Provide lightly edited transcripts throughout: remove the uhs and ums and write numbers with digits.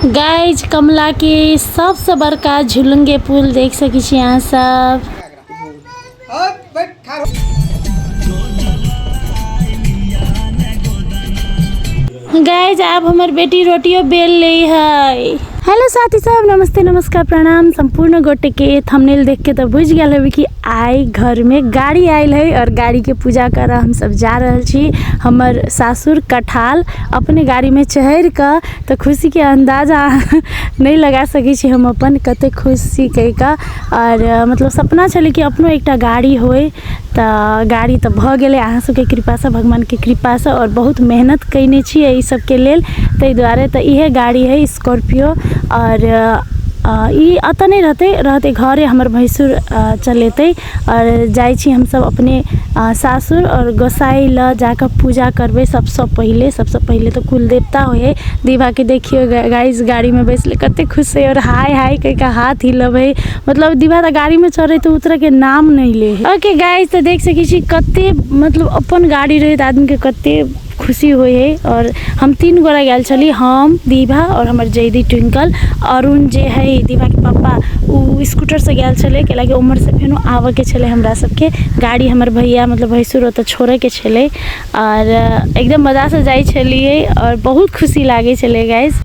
Guys कमला के सबसे बड़का झुलंगे पुल देख सकी छी यहाँ सब। गाइज अब हमार बेटी रोटियों बेल ली है। हेलो साथी सब, नमस्ते नमस्कार प्रणाम। संपूर्ण गोटे के थंबनेल देख के तो बुझ गया है कि आई घर में गाड़ी आयल है और गाड़ी के पूजा कर हम सब जा रहे छी। हमर सासुर कठाल अपने गाड़ी में चढ़ कर तो खुशी के अंदाजा नहीं लगा सकी छी हम अपन कते खुशी कह का। और मतलब सपना छले कि अपनो एक गाड़ी होए तो गाड़ी तो भ गए अहाँ सबके कृपा से, भगवान के कृपा से। और बहुत मेहनत कैने छी ई सब के लेल, तै द्वारे तो इहे गाड़ी है स्कॉर्पियो। और ई अत नहीं रहते घरे हमर भैंसुर चलेते और जाई छी हम सब अपने सासुर और गोसाई ल जाकर पूजा करबे। सबसे पहले तो कुल देवता होए। दीवा के देखियो गाइस गाड़ी में बैसले कते खुश है और हाय हाय कह का हाथ हिलबे। मतलब दीवा तो गाड़ी में चढ़े तो उतरे के नाम नहीं ले। ओके गाइस, तो देख सकी छी कते मतलब अपन गाड़ी रहे आदमी के कते खुशी हुई है। और हम 3 गोरा गल चली, हम दीवा और हमार जयदी ट्विंकल। अरुण जे है दीवा के पापा उ स्कूटर से गल चले के लगे उम्र से फेनो आवे के चले हमरा सबके गाड़ी। हमार भैया मतलब भैंसुर तो छोड़े के चले और एकदम मजा से जाई चलिए और बहुत खुशी लागे चले गाइस।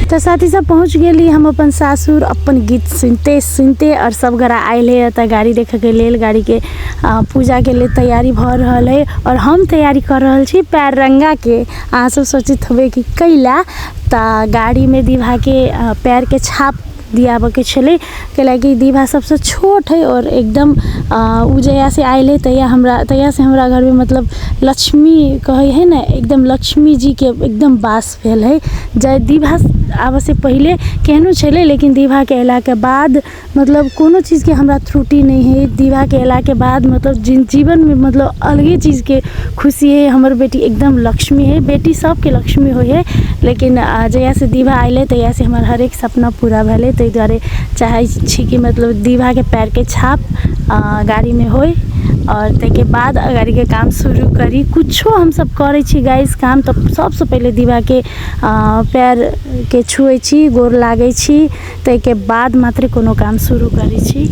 तो साथी सब पहुँच गए हम अपन सासुर। अपन गीत सुनते और सब घर आयल है तो गाड़ी देखे के लेल, गाड़ी के पूजा के लिए तैयारी भ रहा है। और हम तैयारी कर रहा छी पैर रंगा के। अहाँ सब सोचित हबे कि कैला, तो गाड़ी में दीवा के पैर के छाप दियाबे के छले के लगे दीवा सबसे छोट है और एकदम उ जया से आयल है तैया से हमरा घर में मतलब लक्ष्मी कहे है ना, एकदम लक्ष्मी जी के एकदम वास भेल है। जय दीवा आवे से पहले केहनो छले, लेकिन दीवा के अला के बाद मतलब कोनो चीज़ के हमरा त्रुटि नहीं है। दीवा के अला के बाद मतलब जीवन में मतलब अलगे चीज़ के खुशी है। हमर बेटी एकदम लक्ष्मी है, बेटी सबके लक्ष्मी हो है। लेकिन जया से दीवा आयल तैया से हमार हर एक सपना पूरा भेल। तै द्वारे चाहे छी कि मतलब दीवा के पैर के छाप गाड़ी में होए और तैके बाद गाड़ी के काम शुरू करी। कुछो हम सब करे छी गाइस काम, तो सबसे पहले दीवा के पैर के छुए छी, गोर लागे छी, तैके बाद मात्र कोनो काम शुरू करे छी।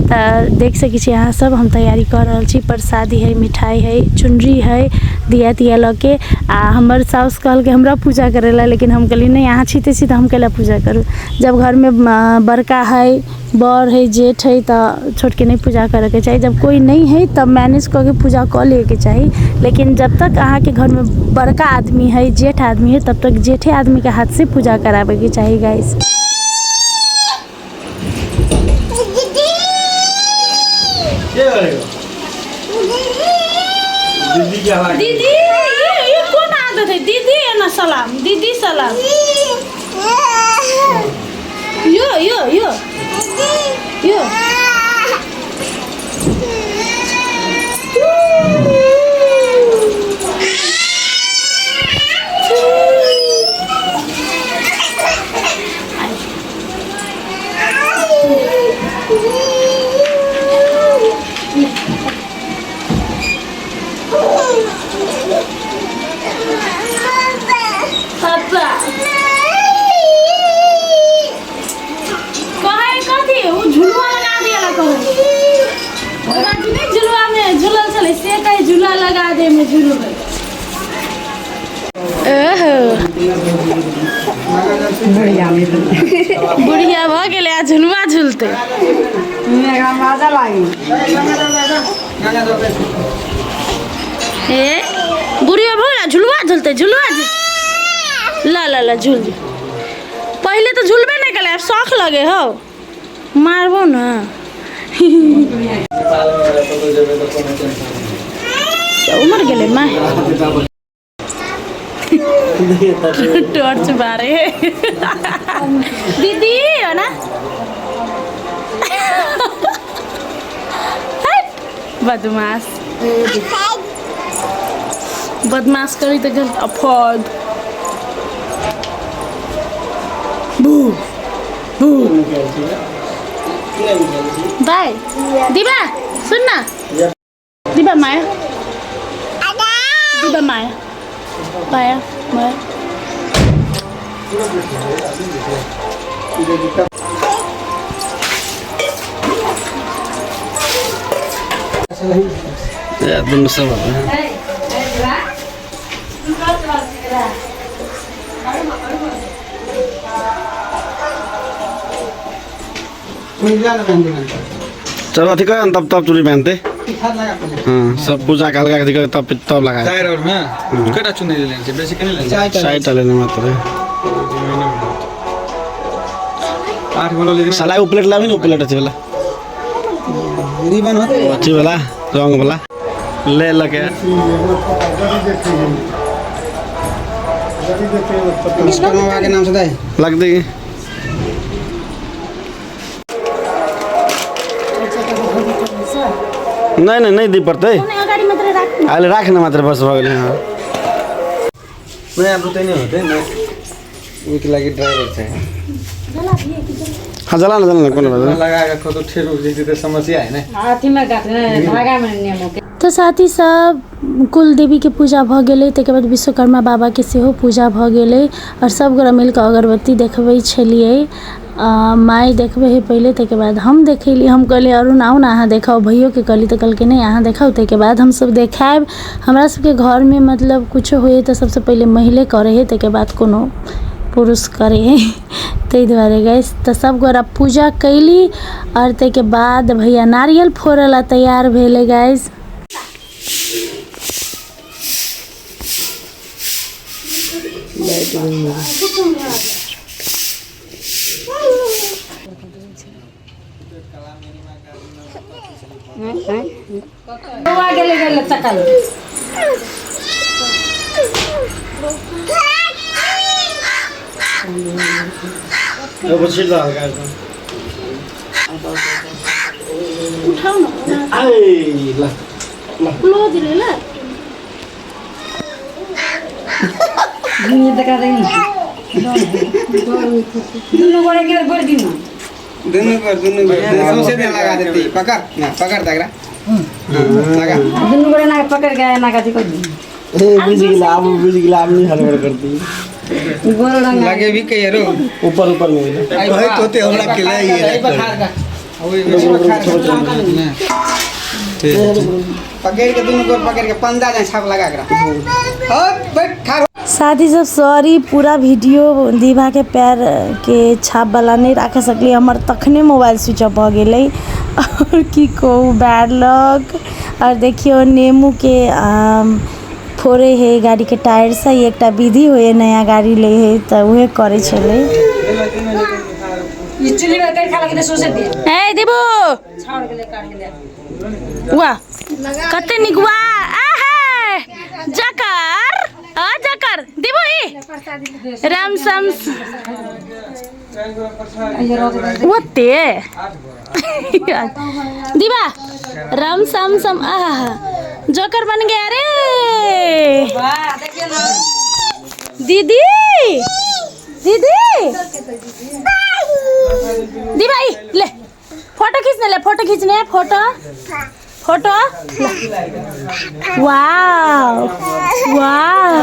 तो देख सकी छी यहाँ सब हम तैयारी कर रहा छी। प्रसादी है, मिठाई है, चुनरी है, दिया तिया लगे। हमर साउस कहल के हमरा पूजा करेला, लेकिन हम कहली नहीं यहाँ छीते छी तो हम कैला पूजा करूँ। जब घर में बड़का है, बड़ है, जेठ है तो छोट के नहीं पूजा करे के चाहिए। जब कोई नहीं है तब मैनेज करके पूजा कर ले के चाहिए। लेकिन जब तक अहाँ के घर में बड़का आदमी है, जेठ आदमी है, तब तक जेठे आदमी के हाथ से पूजा करावे के चाहिए गाइस। दीदी ये कौन आदत है? दीदी है ना सलाम, दीदी सलाम। यो यो यो यो झूला लगा दे में झूलो बुढ़िया भ गेले आ झुलवा झुलते ए बुढ़ी हो ना झुलवा झुलते ला ला ला झूल पहले तो झुलबे नहीं कले अब शौक लगे हो मारबो ना उमर गेले माँ टॉर्च बारे दीदी है ना बदमाश बदमाश करी तो गल अफोर्ड बू बू बाय दीबा सुन ना दीबा माया दीबा माया माया माया Ya, belum sama. चलो ठीक है तब चूड़ी पहनते हाँ सब पूजा काल का ठीक है तब लगा चाय रोड में केटा चुन्नी लेन्छ बेसी किन लेन्छ चाय चलेन मात्र 8 किलो लेदिन सलाई उपलेट लामी न उपलेट छ बेला रिबन हो अच्छी बेला रंग बेला ले लगे विश्वकर्मा के नाम से दाई लग देगी नहीं दी पड़ते अहिले राख्न मात्र बस भयो भने मैं अब तो नहीं होते मैं उनके लागि ड्राइवर चाहिए हाँ जला न कुन लगाएगा खुद ठेरो जैसे तो समस्या है ना हाथी में काटने धागा में नियम के तो साथी सब कुल देवी के पूजा भ गेलै तकर बाद विश्वकर्मा बाबा के सेहो पूजा भ गेलै और सब गोरा मिल के अगरबत्ती देखबै छलिए माई देखबे है पहले तक बाद हम देखली हम कहले अरुण आउ ना अहाँ देखाओ भैयो के कहली तो कल के नहीं अहाँ देखाओ तक बाद हम सब देखाएब हमरा सबके घर में मतलब कुछ होए तो सबसे पहले महिले करे है तक बाद कोनो पुरुष करे है तै दुआरे गैस तो सब गोरा पूजा कैली और तक बाद भैया नारियल फोड़ला तैयार भेले गैस गेले तकल अब छिल्ला हल्का उठाओ ना आई ला लो दिले ला दुनिया तक नहीं दोनों गोरे के बोल दी ना दोनों कर सबसे दे लगा देती पकड़ तगड़ा लगा दोनों गोरे ना पकड़ के ना काटी कर दी ए बुझ गिला नहीं हलवर करती गोरे रंग लगे भी कई रो ऊपर में भाई तोते हमरा के लिए ये बखार का ओए पकड़ के दोनों को पकड़ के पंजा जाए छाप लगा कर हो बैठ खा साथी सब सॉरी पूरा वीडियो दीवा के पैर के छाप वाला नहीं रख सकली हमर तखने मोबाइल स्विच ऑफ हो गेलै और की कहू बैड लक और देखियो नेमू के फोड़े है गाड़ी के टायर से एकटा विधि होए नया गाड़ी ले है तो उहे करे छले ये चुली में कर खा लगे सोचे दे ए देबो छाड़ के ले काट के ले वाह कते निकवा आहा जकर आ जकर देबो ई राम सम ओते दीवा राम सम सम आहा जोकर बन गया रे वाह देखिए ना दीदी दीदी दी भाई ले फोटो खींचने हैं फोटो वाव वाव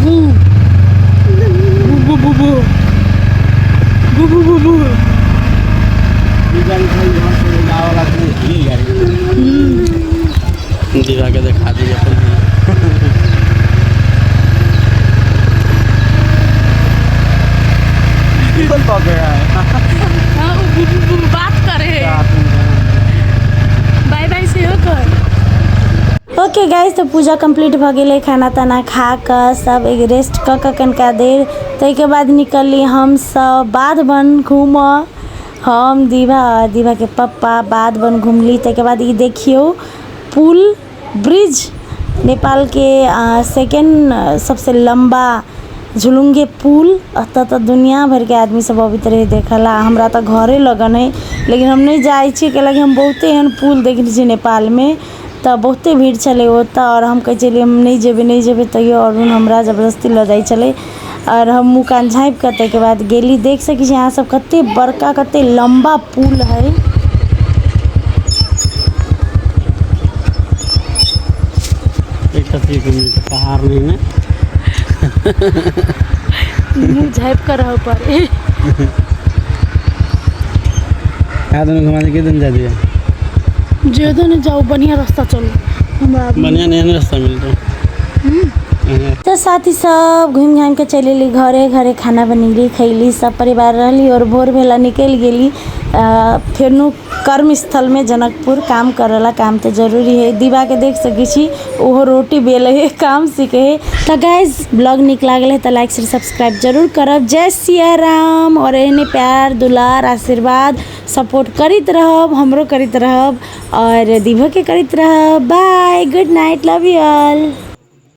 बू बू बू बू बू बू बू बू दिखा के दिखा दी बात करे ओके गाइस, तो पूजा कंप्लीट भ गेले, खाना ताना खा कर सब एक रेस्ट क कनका देर। ताके बाद निकलली हम सब बाधवन घूम, हम दीवा और दीवा के पप्पा बाधवन घूमली। ताके बाद ये देखियो पुल ब्रिज, नेपाल के सेकेंड सबसे लंबा झुलुंगे पुल। तो दुनिया भर के आदमी सब अभी तरह देखला। हमरा तो घरे लगन है, लेकिन हम नहीं जाए छी के लगे हम बहुते एहन पुल देखली छी नेपाल में, तो बहुते भीड़ चले होता। और हम कहे चलिए हम नहीं जेबे तैयो अरुण हमरा जबरदस्ती ल जाए चले। और हम मुँह कान झाँप कर के बाद गेली। देख सकी यहाँ सब कते बड़का कते लंबा पुल है। पहाड़ नहीं ना मुँह झाँप कर रहो पर घुमा के दिन जा दिया ज्यादा नहीं जाओ, बढ़िया रास्ता चलो, बढ़िया नहीं रास्ता मिलता। तो साथी सब घूम घाम के चलेली घरे घरे, खाना बनेली खैली, सब परिवार रहली। और भोर भेला निकल गेली फिर कर्म स्थल में जनकपुर काम करला। काम तो जरूरी है। दीवा के देख सकी छी ओहो रोटी बेले है, काम सीखे है। तो गाइज ब्लॉग निक लागल है तो लाइक से सब्सक्राइब जरूर करब। जय सिया राम। और एने प्यार दुलार आशीर्वाद सपोर्ट करित रहब, हमरो करित रहब और दीवा के करित रहब। Bye, good night, love you all.